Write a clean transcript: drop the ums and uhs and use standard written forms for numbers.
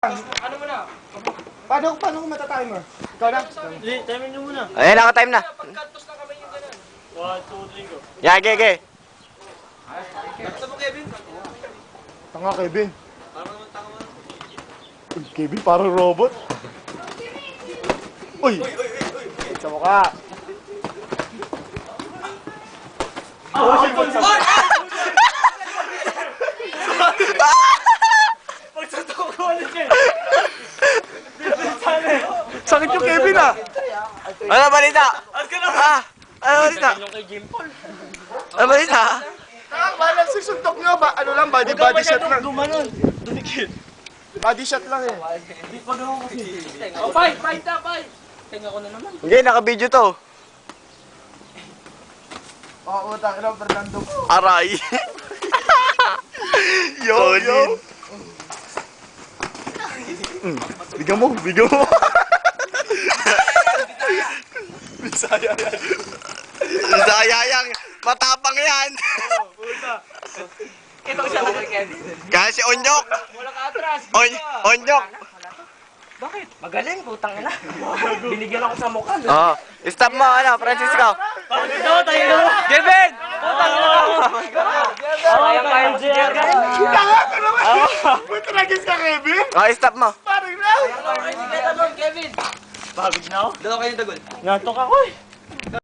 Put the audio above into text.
Ano mo na? Paano ko mata-timer? Ikaw na? Hindi, timing nyo muna. Ayan, naka-time na. Pagkantos na kami yung ganun. 1, 2, 3, go. Yeah, ge. Basta mo, Kevin. Tanga, Kevin. Parang naman tanga mo. Uy, Kevin, parang robot. Uy! Sa mukha. Pagsatok ko ulit eh. Sakit yung Kevin ah! Ano balita? Ano balita? Yung kay Jim Paul. Ano balita? Walang susuntok nyo ba? Ano lang, body shot lang. Gumanon. Dumikit. Body shot lang eh. Hindi pa daw kasi. Oh, fight na, fight. Tenga ko na naman. Hindi, naka-video to. Oo, utang ina, Fernando. Aray. yo. Biga mo. Bisaya yan. Sayang, matapang yan. Ito siya lang kay Kevin. Kasi Onyok. Wala ka atras. Onyok. Bakit? Magaling, putang ina. Binigyan ako sa mukha. Oh, stop mo, Francisco. Ito, tayo. Kevin! Putang ina. Kaya si JR. Tanga ka naman! Ba't nagis ka, Kevin? Oh, stop mo. Parang raw! Kevin. Pagod na ako. Dalawa kayong dagol. Natok ako eh.